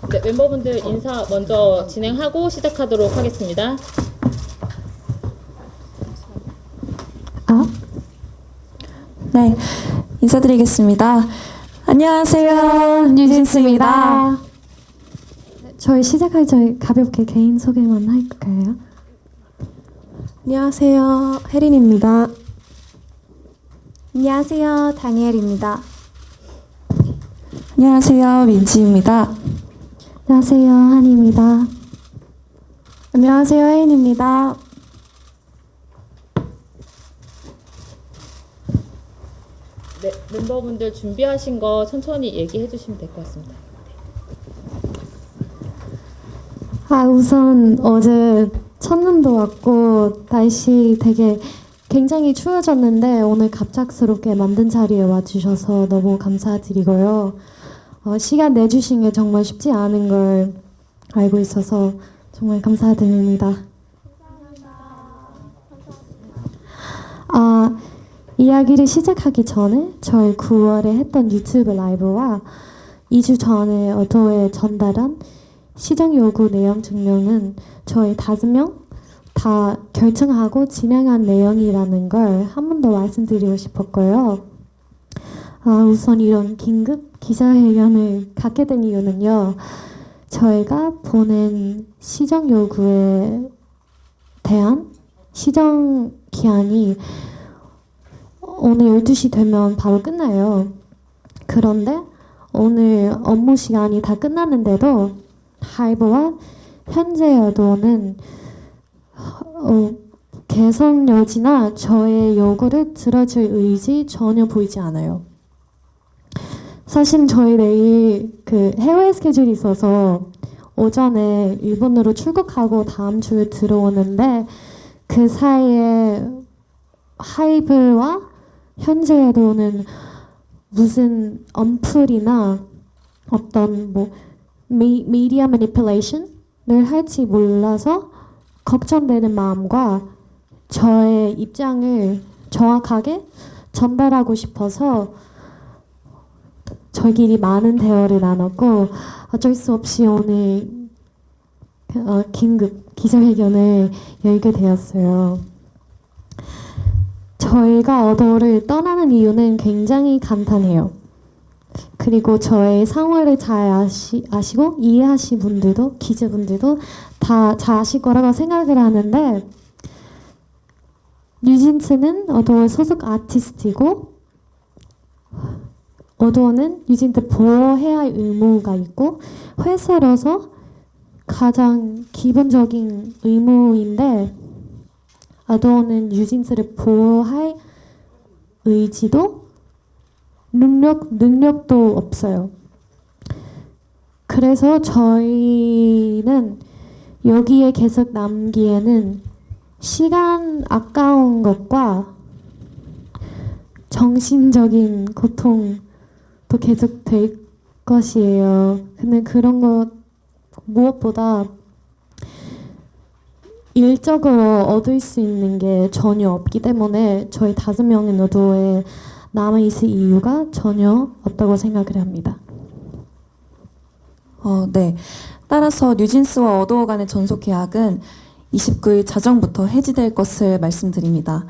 네, 멤버분들 인사 먼저 진행하고 시작하도록 하겠습니다. 네, 인사드리겠습니다. 안녕하세요, 뉴진스입니다. 저희 시작하기 전에 가볍게 개인 소개만 할까요? 안녕하세요, 혜린입니다. 안녕하세요, 다니엘입니다. 안녕하세요, 민지입니다. 안녕하세요, 한이입니다. 안녕하세요, 혜인입니다. 네, 멤버분들 준비하신 거 천천히 얘기해 주시면 될 것 같습니다. 우선 어제 첫눈도 왔고 날씨 되게 굉장히 추워졌는데 오늘 갑작스럽게 만든 자리에 와주셔서 너무 감사드리고요. 시간 내주신 게 정말 쉽지 않은 걸 알고 있어서 정말 감사드립니다. 이야기를 시작하기 전에 저희 9월에 했던 유튜브 라이브와 2주 전에 어도에 전달한 시정 요구 내용 증명은 저희 5명 다 결정하고 진행한 내용이라는 걸 한 번 더 말씀드리고 싶었고요. 우선 이런 긴급 기자회견을 갖게 된 이유는요. 저희가 보낸 시정 요구에 대한 시정 기한이 오늘 12시 되면 바로 끝나요. 그런데 오늘 업무 시간이 다 끝났는데도 하이브와 현재 여도는 개선 여지나 저의 요구를 들어줄 의지 전혀 보이지 않아요. 사실 저희 내일 그 해외 스케줄이 있어서 오전에 일본으로 출국하고 다음 주에 들어오는데 그 사이에 하이브와 현재 여도는 무슨 언플이나 어떤 뭐 미디어 매니플레이션을 할지 몰라서 걱정되는 마음과 저의 입장을 정확하게 전달하고 싶어서 저희끼리 많은 대화를 나눴고 어쩔 수 없이 오늘 긴급 기자회견을 열게 되었어요. 저희가 어도를 떠나는 이유는 굉장히 간단해요. 그리고 저의 상황을 잘 아시고 이해하신 분들도 기자분들도 다 잘 아실 거라고 생각을 하는데 뉴진스는 어도의 소속 아티스트이고 어도는 뉴진스 보호해야 할 의무가 있고 회사로서 가장 기본적인 의무인데 어도는 뉴진스를 보호할 의지도 능력도 없어요. 그래서 저희는 여기에 계속 남기에는 시간 아까운 것과 정신적인 고통도 계속 될 것이에요. 근데 그런 것 무엇보다 일적으로 얻을 수 있는 게 전혀 없기 때문에 저희 5명의 노도에 남아있을 이유가 전혀 없다고 생각을 합니다. 네. 따라서 뉴진스와 어도어 간의 전속 계약은 29일 자정부터 해지될 것을 말씀드립니다.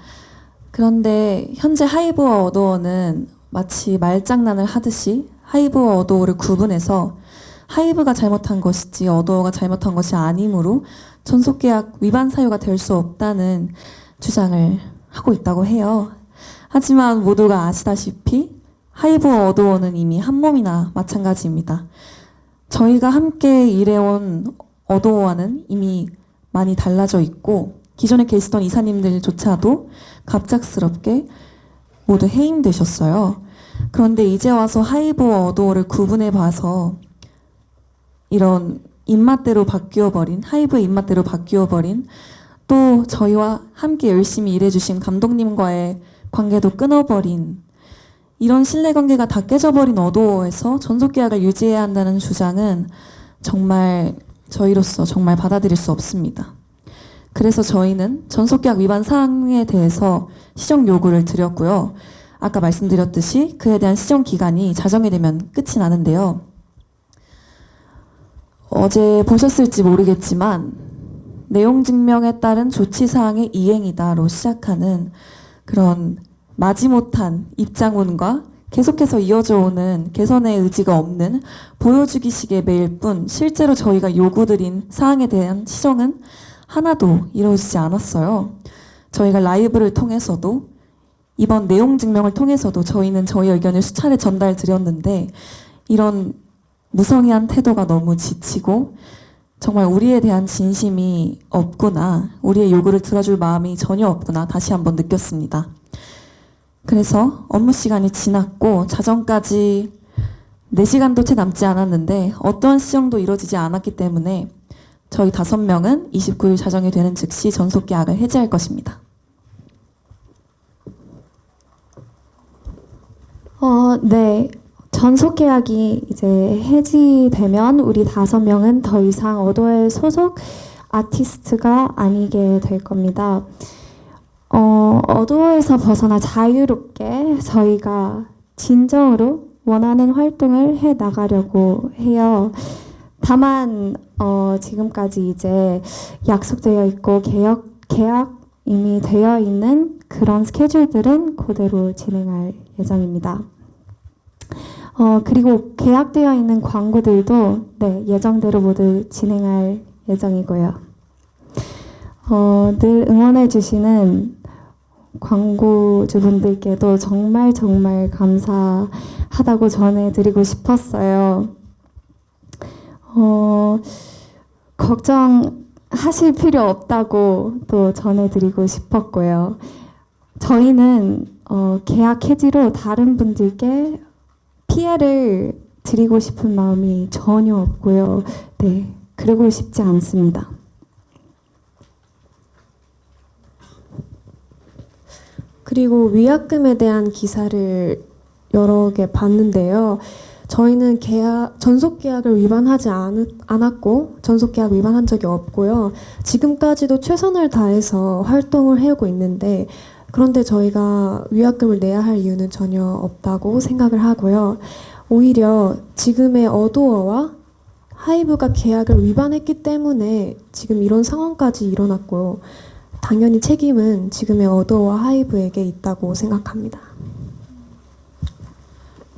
그런데 현재 하이브와 어도어는 마치 말장난을 하듯이 하이브와 어도어를 구분해서 하이브가 잘못한 것이지 어도어가 잘못한 것이 아니므로 전속계약 위반 사유가 될 수 없다는 주장을 하고 있다고 해요. 하지만 모두가 아시다시피 하이브와 어도어는 이미 한 몸이나 마찬가지입니다. 저희가 함께 일해온 어도어와는 이미 많이 달라져 있고 기존에 계시던 이사님들조차도 갑작스럽게 모두 해임되셨어요. 그런데 이제 와서 하이브와 어도어를 구분해 봐서 이런 입맛대로 바뀌어버린 하이브의 입맛대로 바뀌어버린 또 저희와 함께 열심히 일해주신 감독님과의 관계도 끊어버린 이런 신뢰관계가 다 깨져버린 어도어에서 전속계약을 유지해야 한다는 주장은 정말 저희로서 정말 받아들일 수 없습니다. 그래서 저희는 전속계약 위반 사항에 대해서 시정 요구를 드렸고요. 아까 말씀드렸듯이 그에 대한 시정 기간이 자정이 되면 끝이 나는데요. 어제 보셨을지 모르겠지만 내용 증명에 따른 조치 사항의 이행이다로 시작하는 그런 마지못한 입장문과 계속해서 이어져 오는 개선의 의지가 없는 보여주기식의 메일 뿐 실제로 저희가 요구드린 사항에 대한 시정은 하나도 이루어지지 않았어요. 저희가 라이브를 통해서도 이번 내용 증명을 통해서도 저희는 저희 의견을 수차례 전달드렸는데 이런 무성의한 태도가 너무 지치고 정말 우리에 대한 진심이 없구나, 우리의 요구를 들어줄 마음이 전혀 없구나 다시 한번 느꼈습니다. 그래서 업무 시간이 지났고 자정까지 4시간도 채 남지 않았는데 어떠한 시정도 이루어지지 않았기 때문에 저희 5명은 29일 자정이 되는 즉시 전속계약을 해지할 것입니다. 네. 전속계약이 이제 해지되면 우리 5명은 더 이상 어도의 소속 아티스트가 아니게 될 겁니다. 어도에서 벗어나 자유롭게 저희가 진정으로 원하는 활동을 해 나가려고 해요. 다만 지금까지 이제 약속되어 있고 계약 이미 되어 있는 그런 스케줄들은 그대로 진행할 예정입니다. 그리고 계약되어 있는 광고들도 네, 예정대로 모두 진행할 예정이고요. 늘 응원해 주시는 광고주분들께도 정말 정말 감사하다고 전해드리고 싶었어요. 걱정하실 필요 없다고 또 전해드리고 싶었고요. 저희는 계약 해지로 다른 분들께 피해를 드리고 싶은 마음이 전혀 없고요. 네, 그러고 싶지 않습니다. 그리고 위약금에 대한 기사를 여러 개 봤는데요. 저희는 전속 계약을 위반하지 않았고 전속 계약 위반한 적이 없고요. 지금까지도 최선을 다해서 활동을 해오고 있는데 그런데 저희가 위약금을 내야 할 이유는 전혀 없다고 생각을 하고요. 오히려 지금의 어도어와 하이브가 계약을 위반했기 때문에 지금 이런 상황까지 일어났고 당연히 책임은 지금의 어도어와 하이브에게 있다고 생각합니다.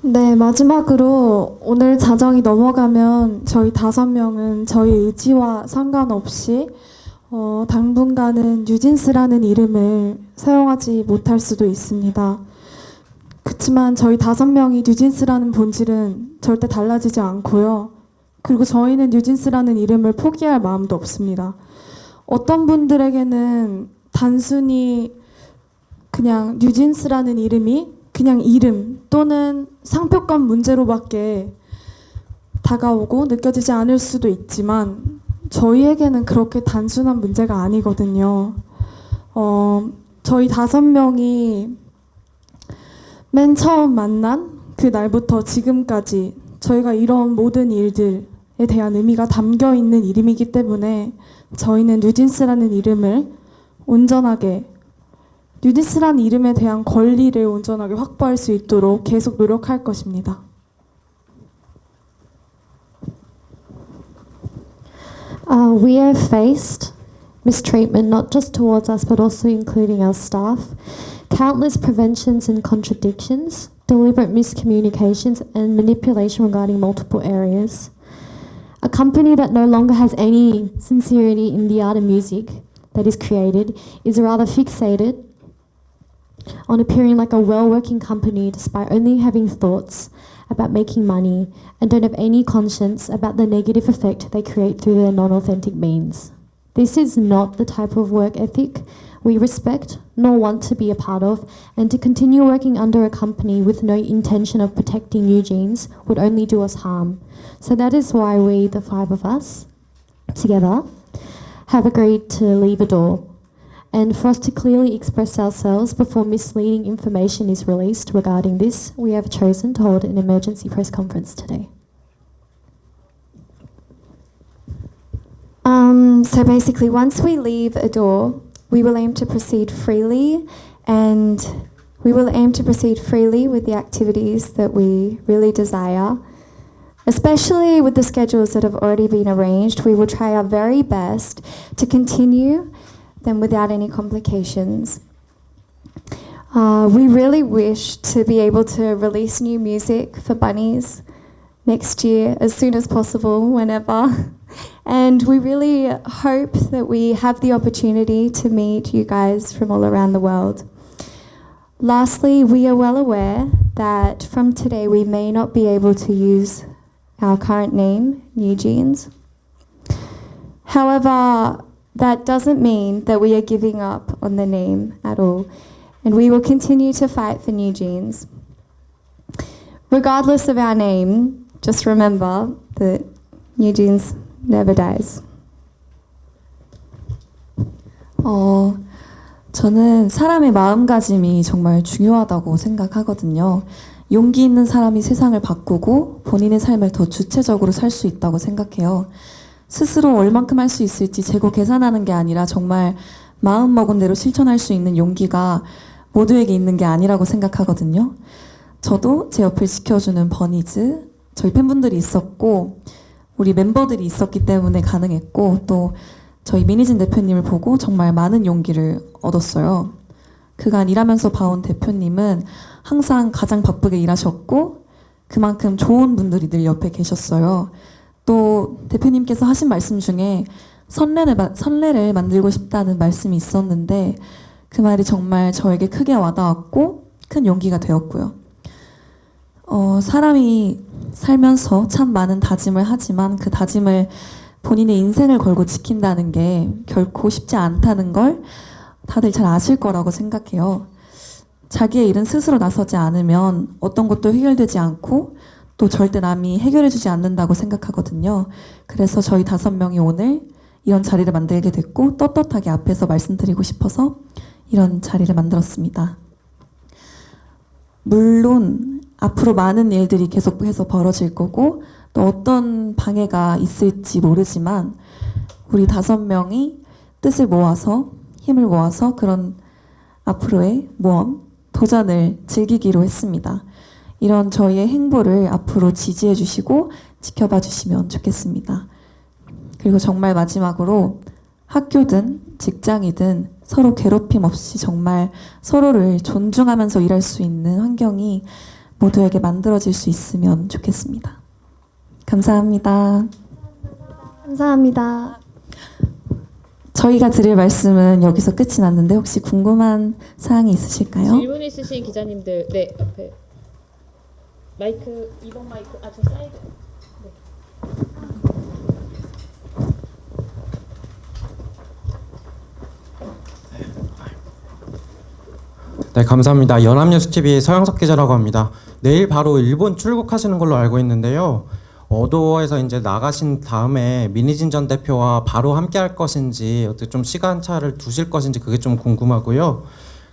네, 마지막으로 오늘 자정이 넘어가면 저희 5명은 저희 의지와 상관없이 당분간은 뉴진스라는 이름을 사용하지 못할 수도 있습니다. 그렇지만 저희 5명이 뉴진스라는 본질은 절대 달라지지 않고요. 그리고 저희는 뉴진스라는 이름을 포기할 마음도 없습니다. 어떤 분들에게는 단순히 그냥 뉴진스라는 이름이 그냥 이름 또는 상표권 문제로밖에 다가오고 느껴지지 않을 수도 있지만 저희에게는 그렇게 단순한 문제가 아니거든요. 저희 5명이 맨 처음 만난 그 날부터 지금까지 저희가 이런 모든 일들에 대한 의미가 담겨 있는 이름이기 때문에 저희는 뉴진스라는 이름을 온전하게 뉴진스라는 이름에 대한 권리를 온전하게 확보할 수 있도록 계속 노력할 것입니다. We have faced mistreatment not just towards us but also including our staff, countless preventions and contradictions, deliberate miscommunications and manipulation regarding multiple areas. A company that no longer has any sincerity in the art and music that is created is rather fixated on appearing like a well-working company despite only having thoughts about making money and don't have any conscience about the negative effect they create through their non-authentic means. This is not the type of work ethic we respect nor want to be a part of, and to continue working under a company with no intention of protecting New Jeans would only do us harm. So that is why we, the 5 of us, together, have agreed to leave Adore, and for us to clearly express ourselves before misleading information is released regarding this, we have chosen to hold an emergency press conference today. So basically, once we leave Adore, we will aim to proceed freely, and we will aim to proceed freely with the activities that we really desire. Especially with the schedules that have already been arranged, we will try our very best to continue them without any complications. We really wish to be able to release new music for Bunnies next year as soon as possible, whenever. And we really hope that we have the opportunity to meet you guys from all around the world. Lastly, we are well aware that from today we may not be able to use our current name, New Jeans. However, that doesn't mean that we are giving up on the name at all, and we will continue to fight for New Jeans. Regardless of our name, just remember that New Jeans never dies. 저는 사람의 마음가짐이 정말 중요하다고 생각하거든요. 용기 있는 사람이 세상을 바꾸고 본인의 삶을 더 주체적으로 살 수 있다고 생각해요. 스스로 얼만큼 할 수 있을지 재고 계산하는 게 아니라 정말 마음 먹은 대로 실천할 수 있는 용기가 모두에게 있는 게 아니라고 생각하거든요. 저도 제 옆을 지켜주는 버니즈, 저희 팬분들이 있었고 우리 멤버들이 있었기 때문에 가능했고 또 저희 미니진 대표님을 보고 정말 많은 용기를 얻었어요. 그간 일하면서 봐온 대표님은 항상 가장 바쁘게 일하셨고 그만큼 좋은 분들이 늘 옆에 계셨어요. 또 대표님께서 하신 말씀 중에 선례를 만들고 싶다는 말씀이 있었는데 그 말이 정말 저에게 크게 와닿았고 큰 용기가 되었고요. 사람이 살면서 참 많은 다짐을 하지만 그 다짐을 본인의 인생을 걸고 지킨다는 게 결코 쉽지 않다는 걸 다들 잘 아실 거라고 생각해요. 자기의 일은 스스로 나서지 않으면 어떤 것도 해결되지 않고 또 절대 남이 해결해주지 않는다고 생각하거든요. 그래서 저희 5명이 오늘 이런 자리를 만들게 됐고 떳떳하게 앞에서 말씀드리고 싶어서 이런 자리를 만들었습니다. 물론 앞으로 많은 일들이 계속해서 벌어질 거고 또 어떤 방해가 있을지 모르지만 우리 5명이 뜻을 모아서 힘을 모아서 그런 앞으로의 모험, 도전을 즐기기로 했습니다. 이런 저희의 행보를 앞으로 지지해 주시고 지켜봐 주시면 좋겠습니다. 그리고 정말 마지막으로 학교든 직장이든 서로 괴롭힘 없이 정말 서로를 존중하면서 일할 수 있는 환경이 모두에게 만들어질 수 있으면 좋겠습니다. 감사합니다. 감사합니다. 저희가 드릴 말씀은 여기서 끝이 났는데 혹시 궁금한 사항이 있으실까요? 질문 있으신 기자님들, 네, 앞에 마이크, 2번 마이크, 저 사이드. 네. 네, 감사합니다. 연합뉴스TV의 서영석 기자라고 합니다. 내일 바로 일본 출국하시는 걸로 알고 있는데요. 어도어에서 이제 나가신 다음에 미니진 전 대표와 바로 함께 할 것인지 어떻게 좀 시간차를 두실 것인지 그게 좀 궁금하고요.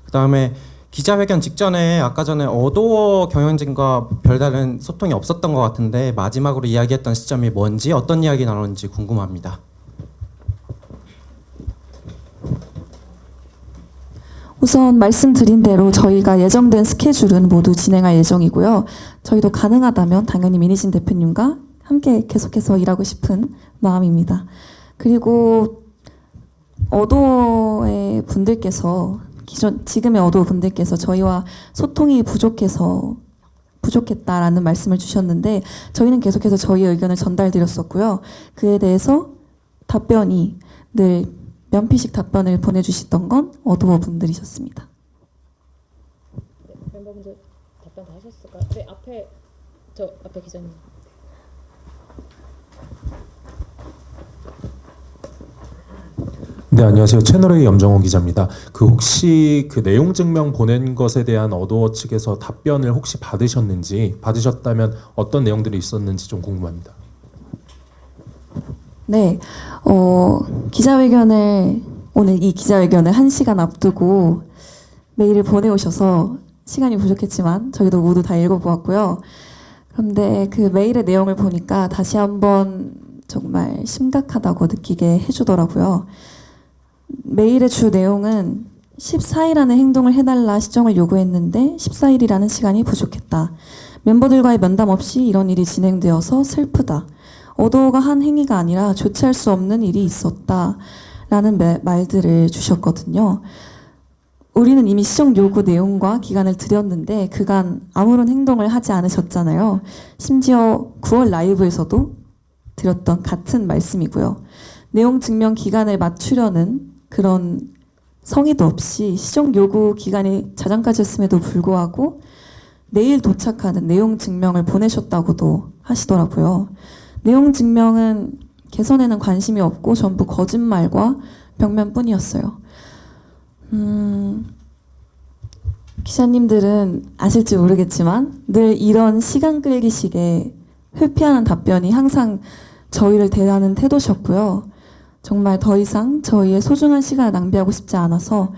그다음에 기자회견 직전에 아까 전에 어도어 경영진과 별다른 소통이 없었던 것 같은데 마지막으로 이야기했던 시점이 뭔지 어떤 이야기 나눴는지 궁금합니다. 우선 말씀드린 대로 저희가 예정된 스케줄은 모두 진행할 예정이고요. 저희도 가능하다면 당연히 미니진 대표님과 함께 계속해서 일하고 싶은 마음입니다. 그리고 어도어의 분들께서 지금의 어도어 분들께서 저희와 소통이 부족했다라는 말씀을 주셨는데 저희는 계속해서 저희의 의견을 전달드렸었고요. 그에 대해서 답변이 늘 면피식 답변을 보내주시던 건 어도어 분들이셨습니다. 네, 멤버분들 답변 다 하셨을까요? 네, 앞에 기자님. 네, 안녕하세요. 채널A 염정호 기자입니다. 혹시 내용 증명 보낸 것에 대한 어도어 측에서 답변을 혹시 받으셨다면 어떤 내용들이 있었는지 좀 궁금합니다. 네, 오늘 이 기자회견을 1시간 앞두고 메일을 보내오셔서 시간이 부족했지만 저희도 모두 다 읽어보았고요. 그런데 그 메일의 내용을 보니까 다시 한번 정말 심각하다고 느끼게 해주더라고요. 메일의 주 내용은 14일 안에 행동을 해달라 시정을 요구했는데 14일이라는 시간이 부족했다. 멤버들과의 면담 없이 이런 일이 진행되어서 슬프다. 어도어가 한 행위가 아니라 조치할 수 없는 일이 있었다. 라는 말들을 주셨거든요. 우리는 이미 시정 요구 내용과 기간을 드렸는데 그간 아무런 행동을 하지 않으셨잖아요. 심지어 9월 라이브에서도 드렸던 같은 말씀이고요. 내용 증명 기간을 맞추려는 그런 성의도 없이 시정 요구 기간이 자정까지였음에도 불구하고 내일 도착하는 내용 증명을 보내셨다고도 하시더라고요. 내용 증명은 개선에는 관심이 없고 전부 거짓말과 벽면뿐이었어요. 기자님들은 아실지 모르겠지만 늘 이런 시간 끌기식의 회피하는 답변이 항상 저희를 대하는 태도셨고요. 정말 더 이상 저희의 소중한 시간을 낭비하고 싶지 않아서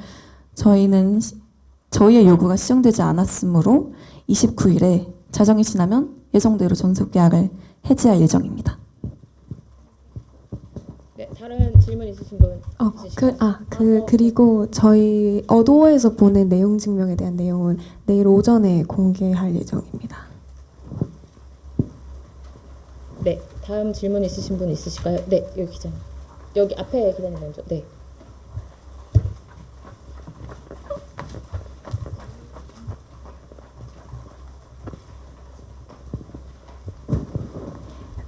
저희의 요구가 시정되지 않았으므로 29일에 자정이 지나면 예정대로 전속 계약을 해지할 예정입니다. 네, 다른 질문 있으신 분 있으신가요? 그리고 저희 어도어에서 보낸 내용 증명에 대한 내용은 내일 오전에 공개할 예정입니다. 네, 다음 질문 있으신 분 있으실까요? 네, 여기 기자님. 여기 앞에 기자님 먼저. 네.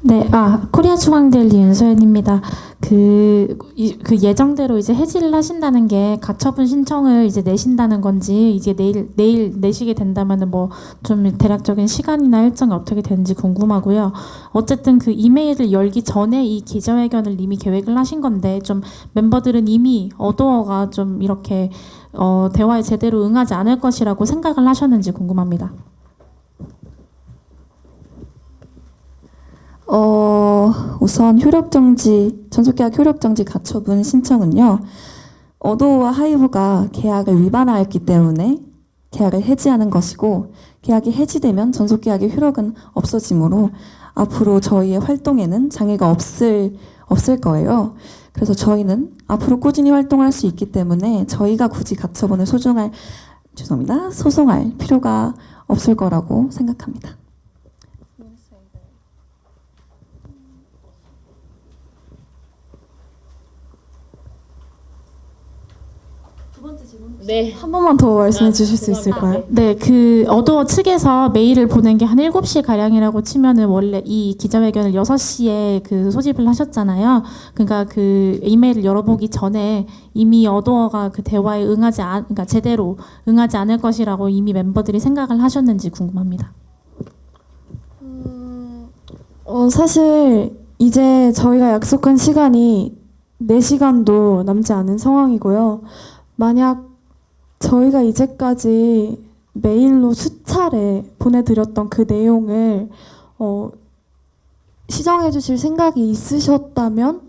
네, 코리아 중앙데일리 윤소연입니다. 그 예정대로 이제 해지를 하신다는 게 가처분 신청을 이제 내신다는 건지 이제 내일 내시게 된다면은 뭐 좀 대략적인 시간이나 일정이 어떻게 되는지 궁금하고요. 어쨌든 그 이메일을 열기 전에 이 기자회견을 이미 계획을 하신 건데 좀 멤버들은 이미 어도어가 좀 이렇게 대화에 제대로 응하지 않을 것이라고 생각을 하셨는지 궁금합니다. 우선 전속계약 효력정지 가처분 신청은요. 어도어와 하이브가 계약을 위반하였기 때문에 계약을 해지하는 것이고 계약이 해지되면 전속계약의 효력은 없어지므로 앞으로 저희의 활동에는 장애가 없을 거예요. 그래서 저희는 앞으로 꾸준히 활동을 할 수 있기 때문에 저희가 굳이 가처분을 소송할 필요가 없을 거라고 생각합니다. 네. 한 번만 더 말씀해 주실 수 있을까요? 네, 그 어도어 측에서 메일을 보낸 게 한 7시 가량이라고 치면은 원래 이 기자회견을 6시에 그 소집을 하셨잖아요. 그러니까 그 이메일을 열어보기 전에 이미 어도어가 그 대화에 그러니까 제대로 응하지 않을 것이라고 이미 멤버들이 생각을 하셨는지 궁금합니다. 사실 이제 저희가 약속한 시간이 4시간도 남지 않은 상황이고요. 만약 저희가 이제까지 메일로 수차례 보내드렸던 그 내용을 시정해 주실 생각이 있으셨다면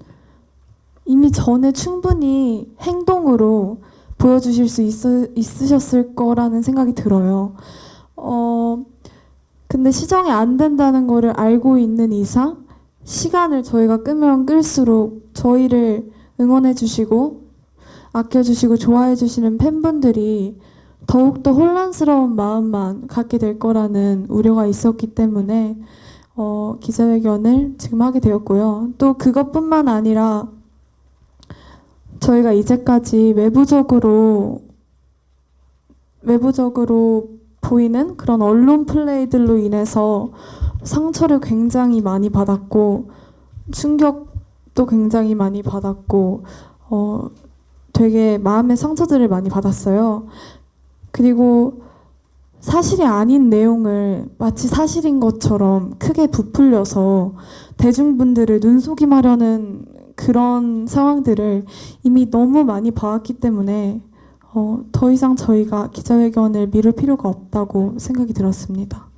이미 전에 충분히 행동으로 보여주실 수 있으셨을 거라는 생각이 들어요. 근데 시정이 안 된다는 거를 알고 있는 이상 시간을 저희가 끄면 끌수록 저희를 응원해 주시고 아껴주시고 좋아해 주시는 팬분들이 더욱더 혼란스러운 마음만 갖게 될 거라는 우려가 있었기 때문에 기자회견을 지금 하게 되었고요. 또 그것뿐만 아니라 저희가 이제까지 외부적으로 보이는 그런 언론 플레이들로 인해서 상처를 굉장히 많이 받았고 충격도 굉장히 많이 받았고 되게 마음의 상처들을 많이 받았어요. 그리고 사실이 아닌 내용을 마치 사실인 것처럼 크게 부풀려서 대중분들을 눈속임하려는 그런 상황들을 이미 너무 많이 봐왔기 때문에 더 이상 저희가 기자회견을 미룰 필요가 없다고 생각이 들었습니다.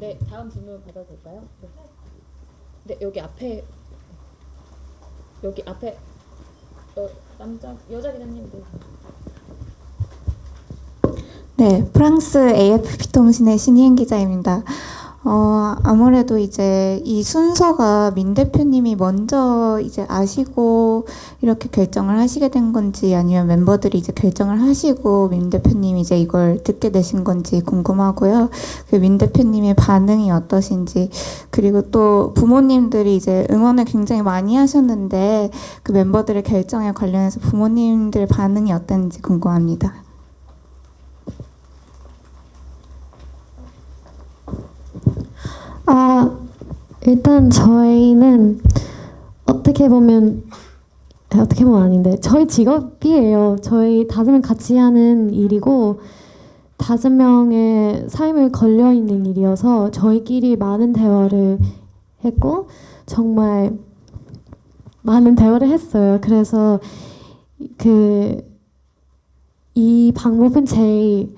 네, 다음 질문 받아도 될까요? 네, 여기 앞에 여자 기자님. 네, 프랑스 AFP 통신의 신희은 기자입니다. 아무래도 이제 이 순서가 민 대표님이 먼저 이제 아시고 이렇게 결정을 하시게 된 건지 아니면 멤버들이 이제 결정을 하시고 민 대표님이 이제 이걸 듣게 되신 건지 궁금하고요. 그 민 대표님의 반응이 어떠신지, 그리고 또 부모님들이 이제 응원을 굉장히 많이 하셨는데 그 멤버들의 결정에 관련해서 부모님들 반응이 어땠는지 궁금합니다. 일단 저희는 어떻게 보면 아닌데 저희 직업이에요. 저희 5명 같이 하는 일이고 5명의 삶을 걸려 있는 일이어서 저희끼리 많은 대화를 했고 정말 많은 대화를 했어요. 그래서 이 방법은 제일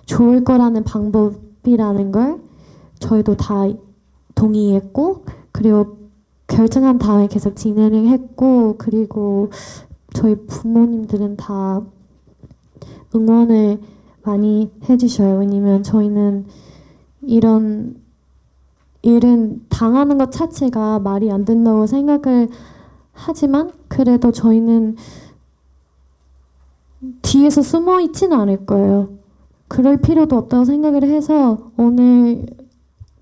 좋을 거라는 방법이라는 걸 저희도 다 동의했고, 그리고 결정한 다음에 계속 진행을 했고, 그리고 저희 부모님들은 다 응원을 많이 해주셔요. 왜냐면 저희는 이런 일은 당하는 것 자체가 말이 안 된다고 생각을 하지만 그래도 저희는 뒤에서 숨어 있지는 않을 거예요. 그럴 필요도 없다고 생각을 해서 오늘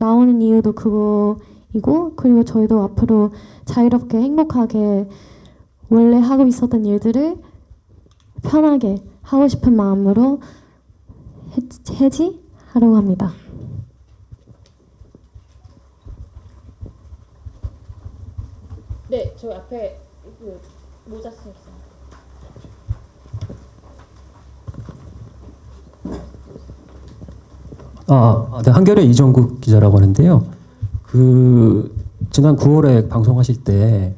나오는 이유도 그거이고, 그리고 저희도 앞으로 자유롭게 행복하게 원래 하고 있었던 일들을 편하게 하고 싶은 마음으로 해지하려고 합니다. 네, 저 앞에 그 모자 쓴 기자. 네, 한겨레 이정국 기자라고 하는데요. 지난 9월에 방송하실 때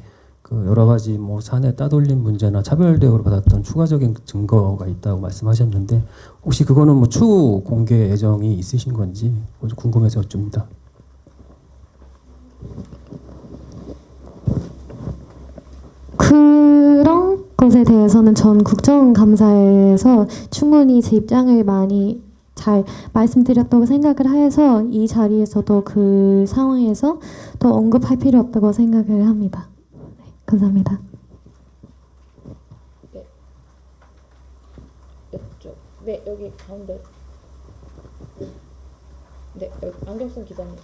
여러 가지 사내 따돌림 문제나 차별 대우를 받았던 추가적인 증거가 있다고 말씀하셨는데 혹시 그거는 추후 공개 예정이 있으신 건지 궁금해서 여쭙니다. 그런 것에 대해서는 전 국정감사에서 충분히 제 입장을 많이 잘 말씀드렸다고 생각을 해서 이 자리에서도 그 상황에서 또 언급할 필요 없다고 생각을 합니다. 네, 감사합니다. 네. 이쪽. 네, 여기 가운데. 네, 여기 안경 쓴 기자님.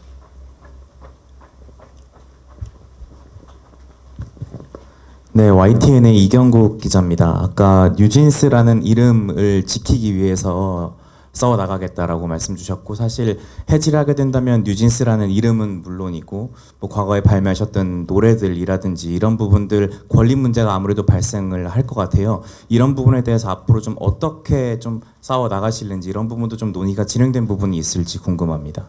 네, YTN의 이경국 기자입니다. 아까 뉴진스라는 이름을 지키기 위해서 싸워 나가겠다라고 말씀 주셨고, 사실 해지를 하게 된다면 뉴진스라는 이름은 물론이고 과거에 발매하셨던 노래들이라든지 이런 부분들 권리 문제가 아무래도 발생을 할 것 같아요. 이런 부분에 대해서 앞으로 좀 어떻게 좀 싸워 나가실는지 이런 부분도 좀 논의가 진행된 부분이 있을지 궁금합니다.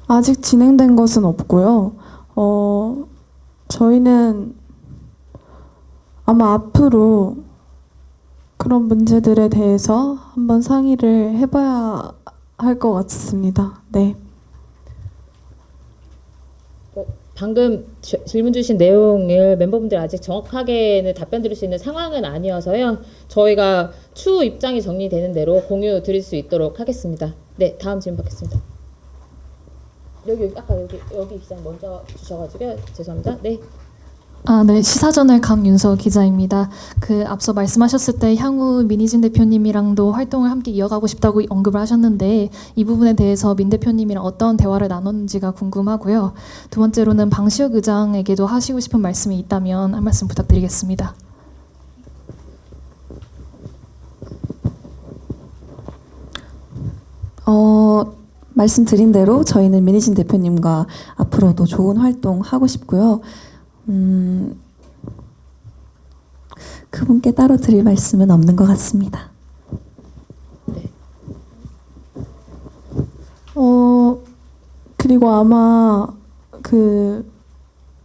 아직 진행된 것은 없고요. 저희는 아마 앞으로 그런 문제들에 대해서 한번 상의를 해봐야 할 것 같습니다. 네. 방금 질문 주신 내용을 멤버분들 아직 정확하게는 답변 드릴 수 있는 상황은 아니어서요. 저희가 추후 입장이 정리되는 대로 공유 드릴 수 있도록 하겠습니다. 네, 다음 질문 받겠습니다. 여기 아까 여기 기자 먼저 주셔가지고요. 죄송합니다. 네. 네, 시사저널 강윤서 기자입니다. 앞서 말씀하셨을 때 향후 민희진 대표님이랑도 활동을 함께 이어가고 싶다고 언급을 하셨는데 이 부분에 대해서 민 대표님이랑 어떤 대화를 나눴는지가 궁금하고요. 두 번째로는 방시혁 의장에게도 하시고 싶은 말씀이 있다면 한 말씀 부탁드리겠습니다. 말씀드린 대로 저희는 민희진 대표님과 앞으로도 좋은 활동 하고 싶고요. 그분께 따로 드릴 말씀은 없는 것 같습니다. 네. 그리고 아마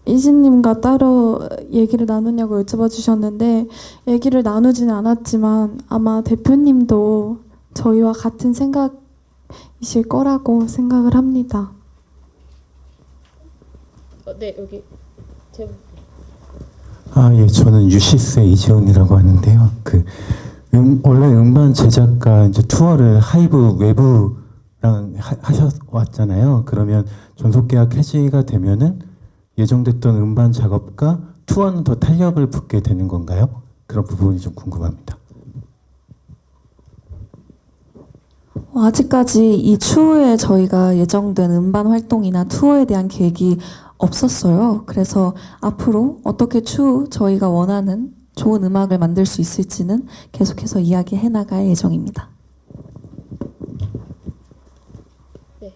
이진님과 따로 얘기를 나누냐고 여쭤봐 주셨는데 얘기를 나누지는 않았지만 아마 대표님도 저희와 같은 생각이실 거라고 생각을 합니다. 네, 여기 예, 저는 유시스의 이재훈이라고 하는데요. 원래 음반 제작과 이제 투어를 하이브 외부랑 하셔왔잖아요. 그러면 전속계약 해지가 되면은 예정됐던 음반 작업과 투어는 더 탄력을 붙게 되는 건가요? 그런 부분이 좀 궁금합니다. 아직까지 이 추후에 저희가 예정된 음반 활동이나 투어에 대한 계획이 없었어요. 그래서 앞으로 어떻게 추후 저희가 원하는 좋은 음악을 만들 수 있을지는 계속해서 이야기해 나갈 예정입니다. 네.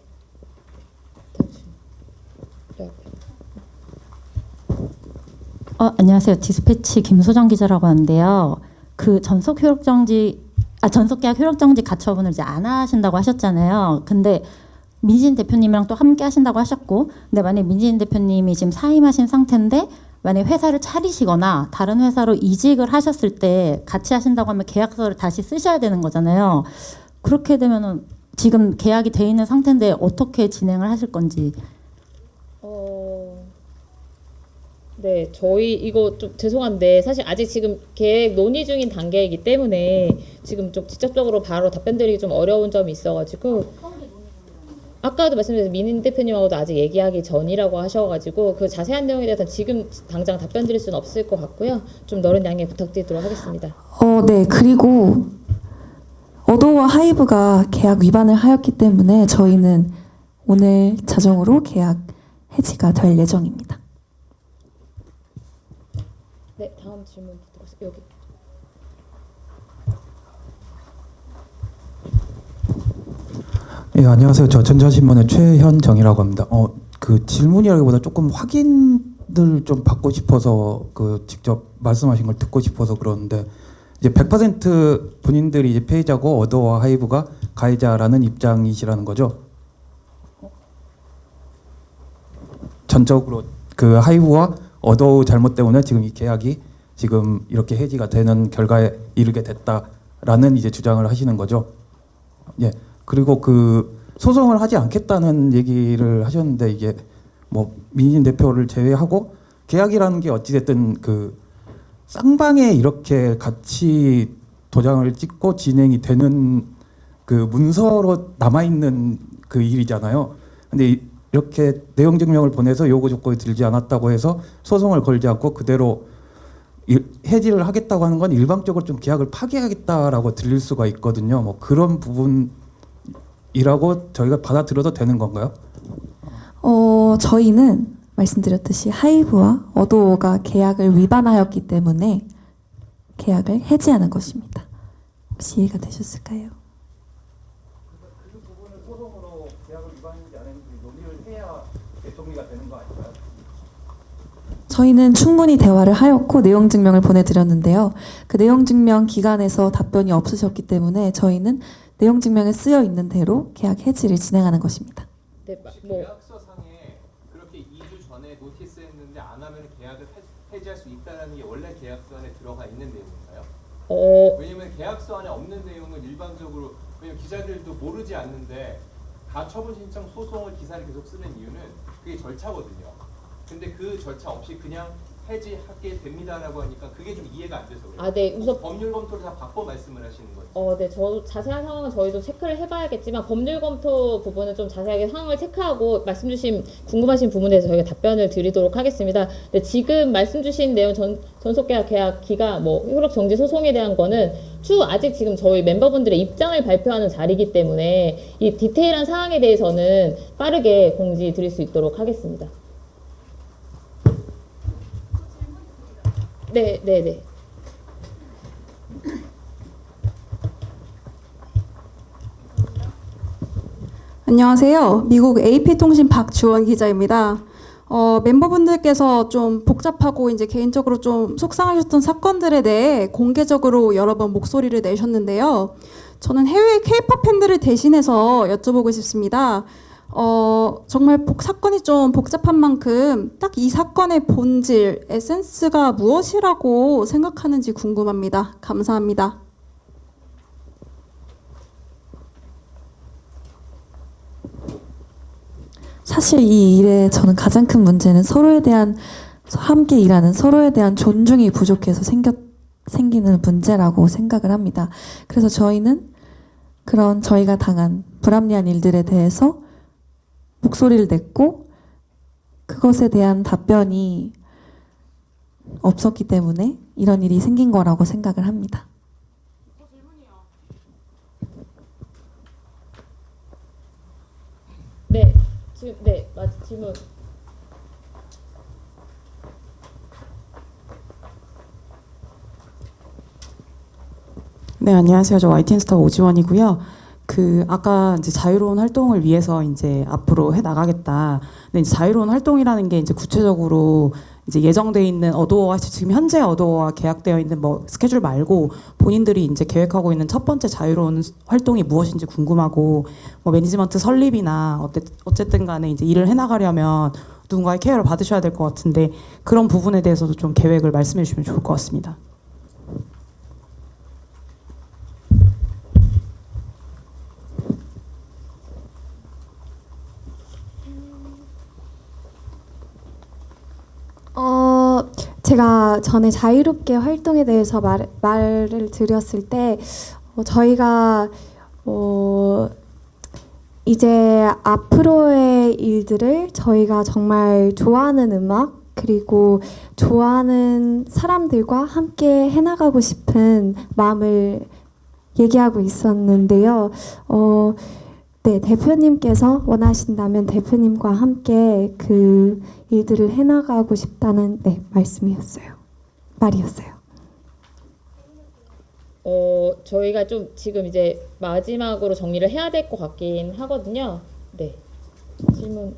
안녕하세요. 디스패치 김소정 기자라고 하는데요. 그 전속계약 효력 정지 가처분을 이제 안 하신다고 하셨잖아요. 근데 민진 대표님이랑 또 함께 하신다고 하셨고, 근데 만약 민진 대표님이 지금 사임하신 상태인데 만약 회사를 차리시거나 다른 회사로 이직을 하셨을 때 같이 하신다고 하면 계약서를 다시 쓰셔야 되는 거잖아요. 그렇게 되면은 지금 계약이 돼 있는 상태인데 어떻게 진행을 하실 건지. 네, 저희 이거 좀 죄송한데 사실 아직 지금 계획 논의 중인 단계이기 때문에 지금 좀 직접적으로 바로 답변드리기 좀 어려운 점이 있어가지고 아까도 말씀드린 민인 대표님하고도 아직 얘기하기 전이라고 하셔가지고 그 자세한 내용에 대해서 지금 당장 답변드릴 수는 없을 것 같고요. 좀 너른 양해 부탁드리도록 하겠습니다. 네, 그리고 어도와 하이브가 계약 위반을 하였기 때문에 저희는 오늘 자정으로 계약 해지가 될 예정입니다. 네, 다음 질문 부탁드립니다. 여기. 예, 안녕하세요. 저 전자신문의 최현정이라고 합니다. 그 질문이라기보다 조금 확인을 좀 받고 싶어서 직접 말씀하신 걸 듣고 싶어서 그러는데 이제 100% 본인들이 이제 피해자고 어도와 하이브가 가해자라는 입장이시라는 거죠? 전적으로 그 하이브와 어도우 잘못 때문에 지금 이 계약이 지금 이렇게 해지가 되는 결과에 이르게 됐다라는 이제 주장을 하시는 거죠. 예. 그리고 그 소송을 하지 않겠다는 얘기를 하셨는데 이게 뭐 민진 대표를 제외하고 계약이라는 게 어찌됐든 그 쌍방에 이렇게 같이 도장을 찍고 진행이 되는 그 문서로 남아있는 그 일이잖아요. 근데 이렇게 내용 증명을 보내서 요구 조건이 들지 않았다고 해서 소송을 걸지 않고 그대로 해지를 하겠다고 하는 건 일방적으로 좀 계약을 파기하겠다라고 들릴 수가 있거든요. 뭐 그런 부분이라고 저희가 받아들여도 되는 건가요? 저희는 말씀드렸듯이 하이브와 어도어가 계약을 위반하였기 때문에 계약을 해지하는 것입니다. 혹시 이해가 되셨을까요? 그 부분을 소송으로 계약을 위반인지 안 했는지 논의를 해야 정리가 되는 거 아닌가요? 저희는 충분히 대화를 하였고 내용 증명을 보내드렸는데요. 그 내용 증명 기간에서 답변이 없으셨기 때문에 저희는 내용 증명에 쓰여 있는 대로 계약 해지를 진행하는 것입니다. 네, 계약서상에 그렇게 2주 전에 노티스했는데 안 하면 계약을 해지할 수 있다는 게 원래 계약서 안에 들어가 있는 내용인가요? 왜냐면 계약서 안에 없는 내용은 일반적으로 왜냐면 기자들도 모르지 않는데 가처분 신청 소송을 기사를 계속 쓰는 이유는 그게 절차거든요. 근데 그 절차 없이 그냥 해지하게 됩니다라고 하니까 그게 좀 이해가 안 돼서 그래요. 네, 우선 법률 검토를 다 바꿔 말씀을 하시는 거죠. 네, 저 자세한 상황은 저희도 체크를 해봐야겠지만 법률 검토 부분은 좀 자세하게 상황을 체크하고 말씀 주신 궁금하신 부분에 대해서 저희가 답변을 드리도록 하겠습니다. 근데 지금 말씀 주신 내용 전속계약 기가 뭐 효력 정지 소송에 대한 거는 추후 아직 지금 저희 멤버분들의 입장을 발표하는 자리이기 때문에 이 디테일한 사항에 대해서는 빠르게 공지 드릴 수 있도록 하겠습니다. 네. 안녕하세요. 미국 AP통신 박주원 기자입니다. 멤버분들께서 좀 복잡하고 이제 개인적으로 좀 속상하셨던 사건들에 대해 공개적으로 여러 번 목소리를 내셨는데요. 저는 해외 K-pop 팬들을 대신해서 여쭤보고 싶습니다. 정말 사건이 좀 복잡한 만큼 딱 이 사건의 본질, 에센스가 무엇이라고 생각하는지 궁금합니다. 감사합니다. 사실 이 일의 저는 가장 큰 문제는 서로에 대한 함께 일하는 서로에 대한 존중이 부족해서 생기는 문제라고 생각을 합니다. 그래서 저희는 그런 저희가 당한 불합리한 일들에 대해서 목소리를 냈고 그것에 대한 답변이 없었기 때문에 이런 일이 생긴 거라고 생각을 합니다. 네, 지금 질문. 네, 안녕하세요. 저 YTN 스타 오지원이고요. 아까 이제 자유로운 활동을 위해서 이제 앞으로 해 나가겠다. 근데 이제 자유로운 활동이라는 게 이제 구체적으로 이제 예정돼 있는 어도어와 지금 현재 어도어와 계약되어 있는 뭐 스케줄 말고 본인들이 이제 계획하고 있는 첫 번째 자유로운 활동이 무엇인지 궁금하고 뭐 매니지먼트 설립이나 어쨌든 간에 이제 일을 해 나가려면 누군가의 케어를 받으셔야 될 것 같은데 그런 부분에 대해서도 좀 계획을 말씀해 주시면 좋을 것 같습니다. 제가 전에 자유롭게 활동에 대해서 말을 드렸을 때 저희가 이제 앞으로의 일들을 저희가 정말 좋아하는 음악 그리고 좋아하는 사람들과 함께 해나가고 싶은 마음을 얘기하고 있었는데요. 네, 대표님께서 원하신다면 대표님과 함께 그 일들을 해나가고 싶다는 말이었어요. 저희가 좀 지금 이제 마지막으로 정리를 해야 될 것 같긴 하거든요. 네, 질문.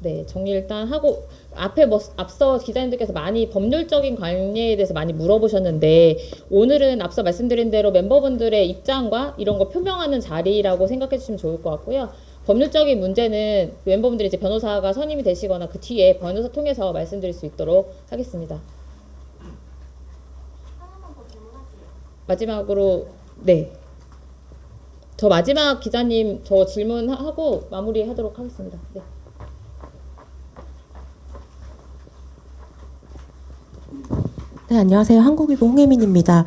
네, 정리 일단 하고 앞에 앞서 기자님들께서 많이 법률적인 관계에 대해서 많이 물어보셨는데 오늘은 앞서 말씀드린 대로 멤버분들의 입장과 이런 거 표명하는 자리라고 생각해 주시면 좋을 것 같고요. 법률적인 문제는 멤버분들이 이제 변호사가 선임이 되시거나 그 뒤에 변호사 통해서 말씀드릴 수 있도록 하겠습니다. 마지막으로 저 마지막 기자님 저 질문하고 마무리하도록 하겠습니다. 네. 네, 안녕하세요. 한국이고 홍혜민입니다.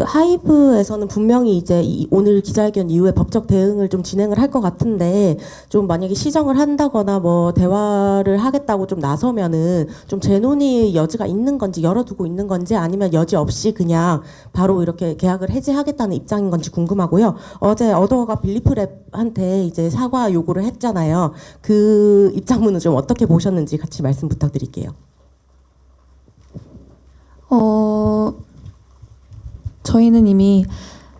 하이브에서는 분명히 이제 오늘 기자회견 이후에 법적 대응을 좀 진행을 할 것 같은데 좀 만약에 시정을 한다거나 뭐 대화를 하겠다고 좀 나서면은 좀 재논의 여지가 있는 건지 열어두고 있는 건지 아니면 여지 없이 그냥 바로 이렇게 계약을 해지하겠다는 입장인 건지 궁금하고요. 어제 어도어가 빌리프랩한테 이제 사과 요구를 했잖아요. 그 입장문은 좀 어떻게 보셨는지 같이 말씀 부탁드릴게요. 저희는 이미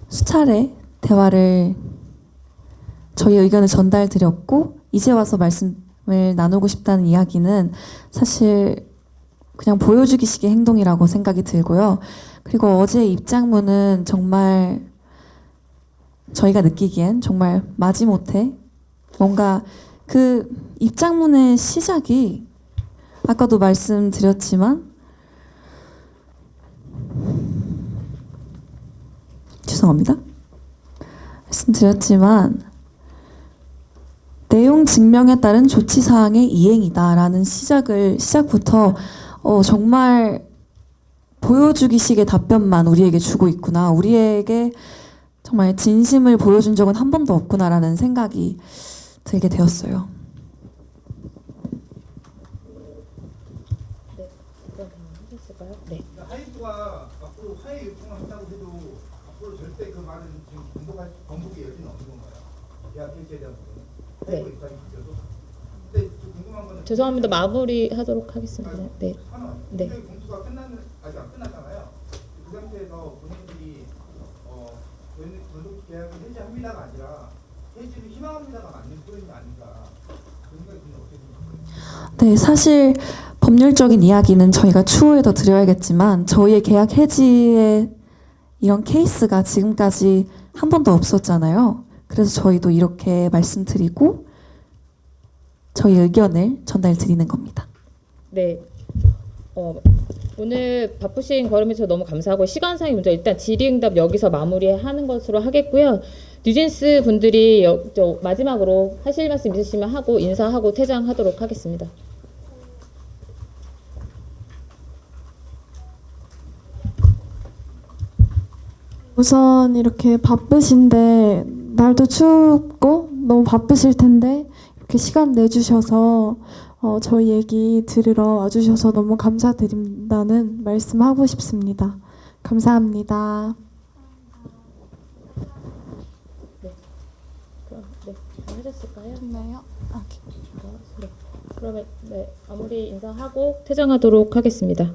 수차례 대화를 저희 의견을 전달드렸고 이제 와서 말씀을 나누고 싶다는 이야기는 사실 그냥 보여주기식의 행동이라고 생각이 들고요. 그리고 어제 입장문은 정말 저희가 느끼기엔 정말 마지못해 뭔가 그 입장문의 시작이 아까도 말씀드렸지만 죄송합니다. 말씀드렸지만 내용 증명에 따른 조치 사항의 이행이다라는 시작부터 정말 보여주기식의 답변만 우리에게 주고 있구나. 우리에게 정말 진심을 보여준 적은 한 번도 없구나라는 생각이 들게 되었어요. 네. 하이브가 앞으로 화해 요청을 한다고 해도 앞으로 절대 그 말은 지금 번복의 여지는 없는 건가요? 계약 해지에 대한 부분은 하이브 입장이 바뀌어도. 근데 궁금한 거는 죄송합니다. 마무리하도록 하겠습니다. 네. 네. 공수가 아직 안 끝났잖아요. 그 상태에서 본인들이 저희는 전속 계약을 해지합니다가 아니라 해지를 희망합니다가 맞는 표현이 아닌가 그런 생각이 드는데 어떻게 생각하세요? 네, 사실 법률적인 이야기는 저희가 추후에 더 드려야겠지만 저희의 계약 해지의 이런 케이스가 지금까지 한 번도 없었잖아요. 그래서 저희도 이렇게 말씀드리고 저희 의견을 전달드리는 겁니다. 네. 오늘 바쁘신 걸음에 저 너무 감사하고 시간상의 문제 일단 질의응답 여기서 마무리하는 것으로 하겠고요. 뉴진스 분들이 마지막으로 하실 말씀 있으시면 하고 인사하고 퇴장하도록 하겠습니다. 우선 이렇게 바쁘신데 날도 춥고 너무 바쁘실 텐데 이렇게 시간 내주셔서 저희 얘기 들으러 와주셔서 너무 감사드린다는 말씀하고 싶습니다. 감사합니다. 그럼 다 하셨을까요? 네요. 네. 그러면 마무리 인사하고 퇴장하도록 하겠습니다.